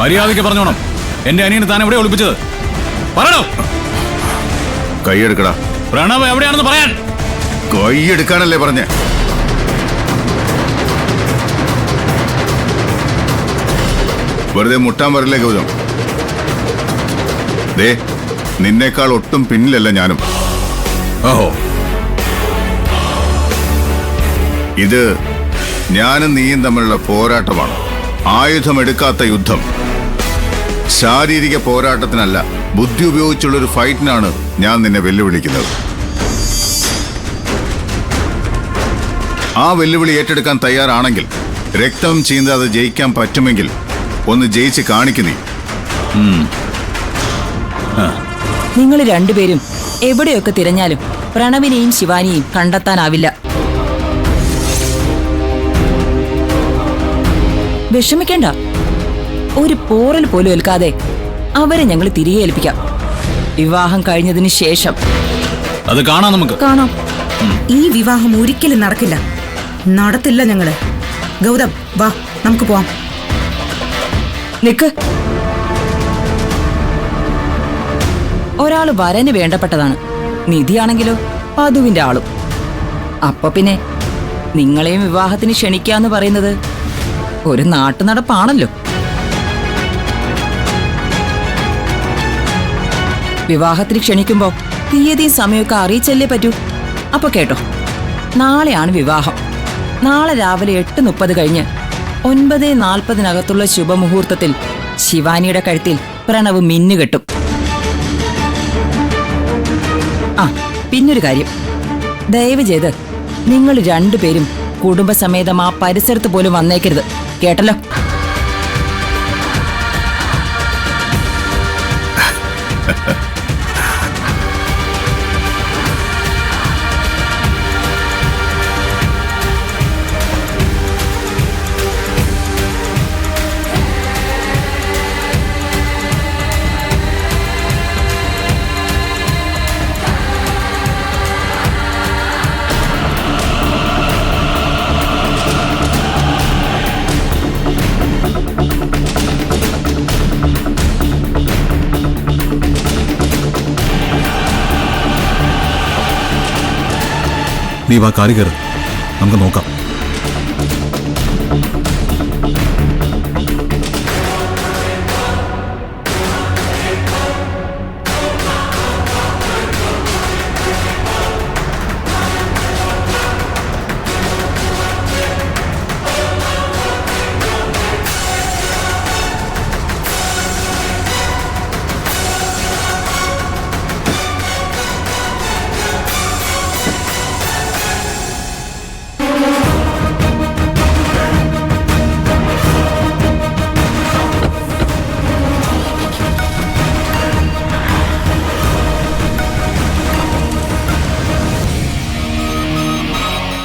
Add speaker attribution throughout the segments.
Speaker 1: മര്യാദയ്ക്ക് പറഞ്ഞോണം. എന്റെ അനിയനെ താൻ എവിടെ ഒളിപ്പിച്ചത്? പറയണോ?
Speaker 2: കൈയെടുക്കടാ.
Speaker 1: പ്രണവ് എവിടെയാണെന്ന് പറയാൻ.
Speaker 2: കൈയെടുക്കാനല്ലേ പറഞ്ഞേ? വെറുതെ മുട്ടാൻ വരില്ലേ ഗൗതം? ദേ, നിന്നേക്കാൾ ഒട്ടും പിന്നിലല്ല ഞാനും.
Speaker 1: ഓഹോ,
Speaker 2: ഇത് ഞാനും നീയും തമ്മിലുള്ള പോരാട്ടമാണ്. ആയുധമെടുക്കാത്ത യുദ്ധം. ശാരീരിക പോരാട്ടത്തിനല്ല, ബുദ്ധി ഉപയോഗിച്ചുള്ളൊരു ഫൈറ്റിനാണ് ഞാൻ നിന്നെ വെല്ലുവിളിക്കുന്നത്. ആ വെല്ലുവിളി ഏറ്റെടുക്കാൻ തയ്യാറാണെങ്കിൽ, രക്തം ചീന്താതെ ജയിക്കാൻ പറ്റുമെങ്കിൽ ഒന്ന് ജയിച്ച് കാണിക്കുന്നേ.
Speaker 3: നിങ്ങൾ രണ്ടുപേരും എവിടെയൊക്കെ തിരഞ്ഞാലും പ്രണവിനെയും ശിവാനിയും കണ്ടെത്താനാവില്ല. വിഷമിക്കേണ്ട. ഒരു പോറൽ പോലും ഏൽക്കാതെ അവരെ ഞങ്ങൾ തിരികെ ഏൽപ്പിക്കാം. വിവാഹം കഴിഞ്ഞതിന് ശേഷം
Speaker 1: അത് കാണാം. നമുക്ക്
Speaker 3: കാണാം.
Speaker 4: ഈ വിവാഹം ഒരിക്കലും നടക്കില്ല. നടത്തില്ല ഞങ്ങള്. ഗൗതം, വാ, നമുക്ക് പോവാം.
Speaker 3: നിക്ക്. ഒരാള് വരന് വേണ്ടപ്പെട്ടതാണ്. നിധിയാണെങ്കിലോ പതുവിന്റെ ആളും. അപ്പൊ പിന്നെ നിങ്ങളെയും വിവാഹത്തിന് ക്ഷണിക്കാന്ന് പറയുന്നത് ഒരു നാട്ടുനടപ്പാണല്ലോ. വിവാഹത്തിന് ക്ഷണിക്കുമ്പോ തീയതിയും സമയമൊക്കെ അറിയിച്ചല്ലേ പറ്റൂ. അപ്പൊ കേട്ടോ, നാളെയാണ് വിവാഹം. നാളെ രാവിലെ 8:30 കഴിഞ്ഞ് 9:40 ശുഭമുഹൂർത്തത്തിൽ ശിവാനിയുടെ കഴുത്തിൽ പ്രണവ് മിന്നുകെട്ടും. ആ, പിന്നൊരു കാര്യം, ദയവ് ചെയ്ത് നിങ്ങൾ രണ്ടുപേരും കുടുംബസമേതം ആ പരിസരത്ത് പോലും വന്നേക്കരുത്. കേട്ടല്ലോ?
Speaker 1: നീ വാ, കാറി കയറ്, നമുക്ക് നോക്കാം.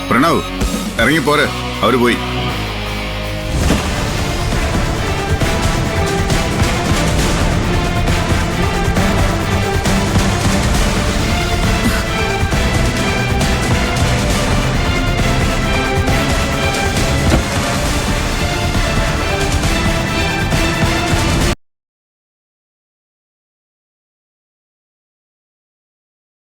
Speaker 2: പ്രണവ്, ഇറങ്ങിപ്പോരെ, അവര് പോയി.